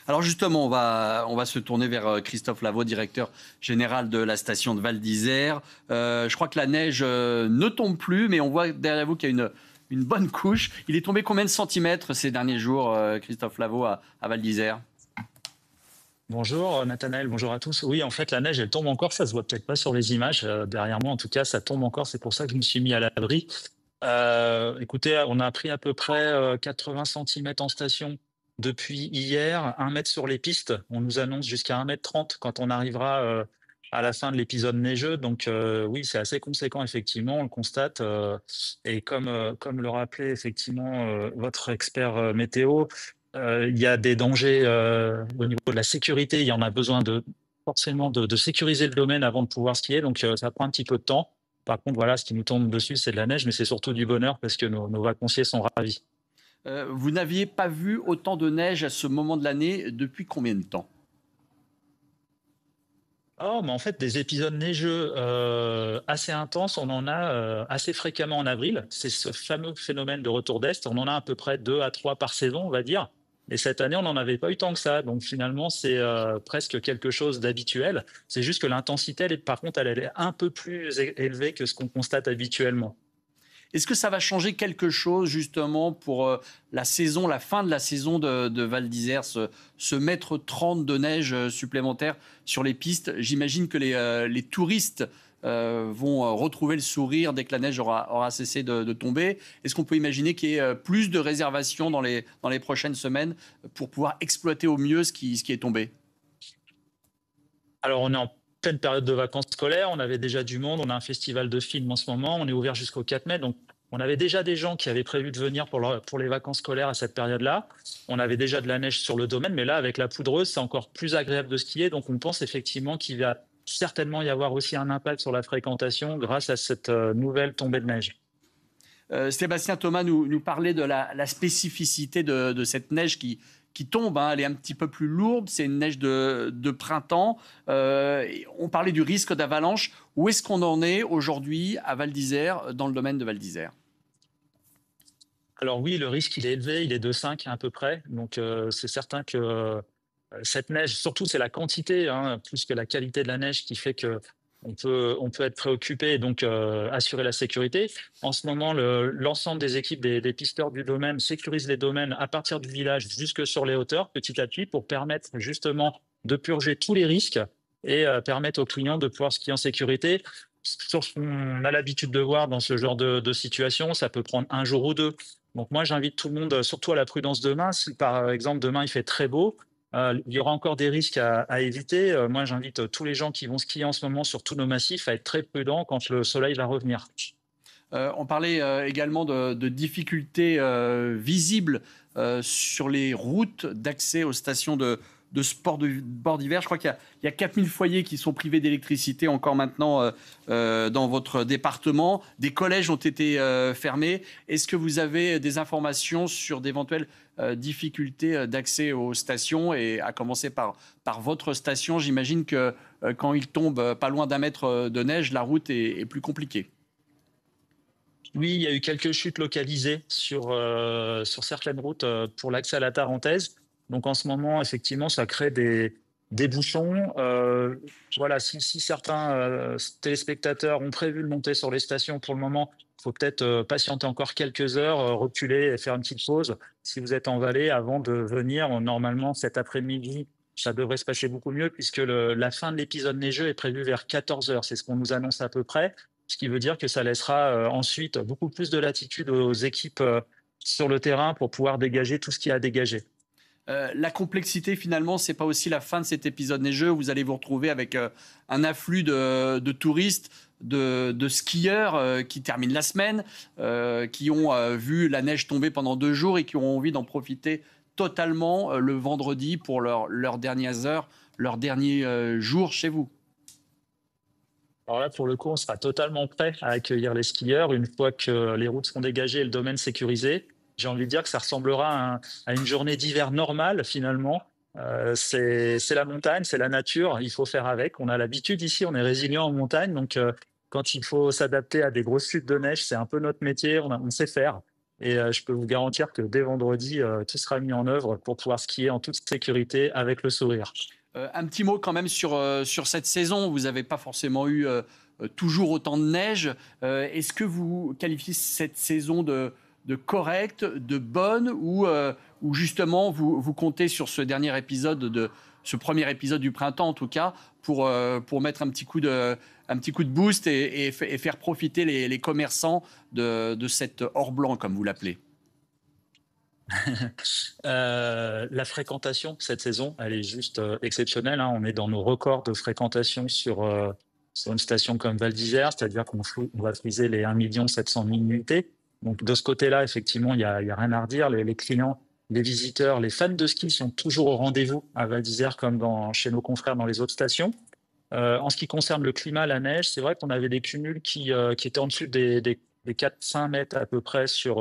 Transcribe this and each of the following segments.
Alors justement, on va se tourner vers Christophe Lavaux, directeur général de la station de Val d'Isère. Je crois que la neige ne tombe plus, mais on voit derrière vous qu'il y a une bonne couche. Il est tombé combien de centimètres ces derniers jours, Christophe Lavaux, à Val d'Isère? Bonjour Nathanaël, bonjour à tous. Oui, en fait, la neige, elle tombe encore. Ça se voit peut-être pas sur les images. Derrière moi, en tout cas, ça tombe encore. C'est pour ça que je me suis mis à l'abri. Écoutez, on a pris à peu près 80 centimètres en station depuis hier, 1 mètre sur les pistes. On nous annonce jusqu'à 1,30 m quand on arrivera à la fin de l'épisode neigeux. Donc oui, c'est assez conséquent, effectivement, on le constate. Et comme le rappelait effectivement votre expert météo, il y a des dangers au niveau de la sécurité. Il y en a besoin forcément de sécuriser le domaine avant de pouvoir skier. Donc ça prend un petit peu de temps. Par contre, voilà, ce qui nous tombe dessus, c'est de la neige, mais c'est surtout du bonheur parce que nos vacanciers sont ravis. Vous n'aviez pas vu autant de neige à ce moment de l'année depuis combien de temps? Oh, mais en fait, des épisodes neigeux assez intenses, on en a assez fréquemment en avril. C'est ce fameux phénomène de retour d'Est. On en a à peu près 2 à 3 par saison, on va dire. Et cette année, on n'en avait pas eu tant que ça. Donc finalement, c'est presque quelque chose d'habituel. C'est juste que l'intensité, par contre, elle est un peu plus élevée que ce qu'on constate habituellement. Est-ce que ça va changer quelque chose justement pour la saison, la fin de la saison de Val d'Isère, ce mètre 30 de neige supplémentaire sur les pistes? J'imagine que les touristes vont retrouver le sourire dès que la neige aura cessé de tomber. Est-ce qu'on peut imaginer qu'il y ait plus de réservations dans les prochaines semaines pour pouvoir exploiter au mieux ce qui est tombé? Alors, on est en pleine période de vacances scolaires, on avait déjà du monde, on a un festival de films en ce moment, on est ouvert jusqu'au 4 mai, donc on avait déjà des gens qui avaient prévu de venir pour les vacances scolaires à cette période-là. On avait déjà de la neige sur le domaine, mais là, avec la poudreuse, c'est encore plus agréable de skier, donc on pense effectivement qu'il va certainement y avoir aussi un impact sur la fréquentation grâce à cette nouvelle tombée de neige. Sébastien Thomas nous parlait de la spécificité de cette neige qui tombe, hein. Elle est un petit peu plus lourde, c'est une neige de printemps. On parlait du risque d'avalanche. Où est-ce qu'on en est aujourd'hui à Val d'Isère, dans le domaine de Val d'Isère? Alors oui, le risque, il est élevé, il est de 5 à peu près, donc c'est certain que cette neige, surtout c'est la quantité, hein, plus que la qualité de la neige qui fait que on peut être préoccupé et donc assurer la sécurité. En ce moment, l'ensemble des équipes des pisteurs du domaine sécurisent les domaines à partir du village jusque sur les hauteurs, petit à petit, pour permettre justement de purger tous les risques et permettre aux clients de pouvoir skier en sécurité. Sur ce qu'on a l'habitude de voir dans ce genre de situation, ça peut prendre un jour ou deux. Donc moi, j'invite tout le monde, surtout à la prudence demain. Si par exemple demain il fait très beau, il y aura encore des risques à éviter. Moi, j'invite tous les gens qui vont skier en ce moment sur tous nos massifs à être très prudents quand le soleil va revenir. On parlait également de difficultés visibles sur les routes d'accès aux stations de sport de bord d'hiver. Je crois qu'il y a 4000 foyers qui sont privés d'électricité encore maintenant dans votre département. Des collèges ont été fermés. Est-ce que vous avez des informations sur d'éventuelles difficultés d'accès aux stations, et à commencer par votre station? J'imagine que quand il tombe pas loin d'un mètre de neige, la route est plus compliquée. Oui, il y a eu quelques chutes localisées sur certaines routes pour l'accès à la Tarentaise. Donc en ce moment, effectivement, ça crée des bouchons. Voilà, si certains téléspectateurs ont prévu de monter sur les stations pour le moment, il faut peut-être patienter encore quelques heures, reculer et faire une petite pause. Si vous êtes en vallée, avant de venir, normalement cet après-midi, ça devrait se passer beaucoup mieux puisque la fin de l'épisode neigeux est prévue vers 14 heures. C'est ce qu'on nous annonce à peu près, ce qui veut dire que ça laissera ensuite beaucoup plus de latitude aux équipes sur le terrain pour pouvoir dégager tout ce qu'il y a à dégager. La complexité, finalement, c'est pas aussi la fin de cet épisode neigeux. Vous allez vous retrouver avec un afflux de touristes, de skieurs qui terminent la semaine, qui ont vu la neige tomber pendant 2 jours et qui auront envie d'en profiter totalement le vendredi pour leurs dernières heures, leurs derniers jours chez vous. Alors là, pour le coup, on sera totalement prêt à accueillir les skieurs une fois que les routes seront dégagées et le domaine sécurisé. J'ai envie de dire que ça ressemblera à une journée d'hiver normale finalement. C'est la montagne, c'est la nature, il faut faire avec. On a l'habitude ici, on est résilient en montagne, donc quand il faut s'adapter à des grosses chutes de neige, c'est un peu notre métier, on sait faire. Et je peux vous garantir que dès vendredi, tout sera mis en œuvre pour pouvoir skier en toute sécurité avec le sourire. Un petit mot quand même sur cette saison. Vous n'avez pas forcément eu toujours autant de neige. Est-ce que vous qualifiez cette saison de correcte, de bonne, ou justement vous comptez sur ce dernier épisode, ce premier épisode du printemps en tout cas, pour mettre un petit coup de boost et faire profiter les commerçants de cet or blanc, comme vous l'appelez? La fréquentation cette saison, elle est juste exceptionnelle, hein. On est dans nos records de fréquentation sur une station comme Val d'Isère, c'est-à-dire on va friser les 1 700 000 nuitées. Donc de ce côté-là, effectivement, il y a rien à redire. Les clients, les visiteurs, les fans de ski sont toujours au rendez-vous à Val d'Isère comme chez nos confrères dans les autres stations. En ce qui concerne le climat, la neige, c'est vrai qu'on avait des cumuls qui étaient en dessous des 4-5 mètres à peu près sur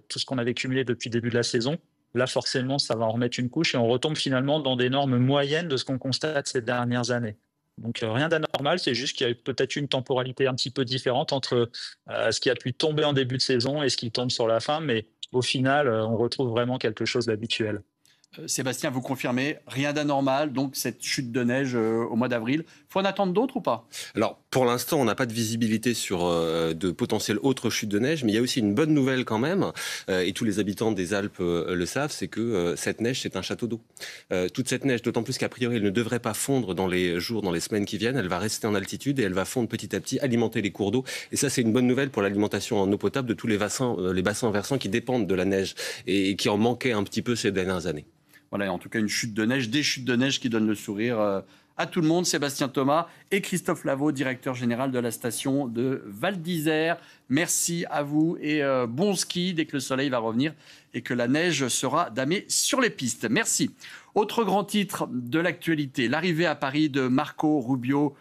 tout ce qu'on avait cumulé depuis le début de la saison. Là, forcément, ça va en remettre une couche et on retombe finalement dans des normes moyennes de ce qu'on constate ces dernières années. Donc rien d'anormal, c'est juste qu'il y a peut-être une temporalité un petit peu différente entre ce qui a pu tomber en début de saison et ce qui tombe sur la fin, mais au final, on retrouve vraiment quelque chose d'habituel. Sébastien, vous confirmez, rien d'anormal, donc cette chute de neige au mois d'avril. Faut en attendre d'autres ou pas? Alors, pour l'instant, on n'a pas de visibilité sur de potentielles autres chutes de neige, mais il y a aussi une bonne nouvelle quand même, et tous les habitants des Alpes le savent, c'est que cette neige, c'est un château d'eau. Toute cette neige, d'autant plus qu'a priori, elle ne devrait pas fondre dans les jours, dans les semaines qui viennent, elle va rester en altitude et elle va fondre petit à petit, alimenter les cours d'eau. Et ça, c'est une bonne nouvelle pour l'alimentation en eau potable de tous les bassins versants qui dépendent de la neige et qui en manquaient un petit peu ces dernières années. Voilà, en tout cas, une chute de neige, des chutes de neige qui donnent le sourire à tout le monde. Sébastien Thomas et Christophe Lavaux, directeur général de la station de Val d'Isère. Merci à vous et bon ski dès que le soleil va revenir et que la neige sera damée sur les pistes. Merci. Autre grand titre de l'actualité, l'arrivée à Paris de Marco Rubio,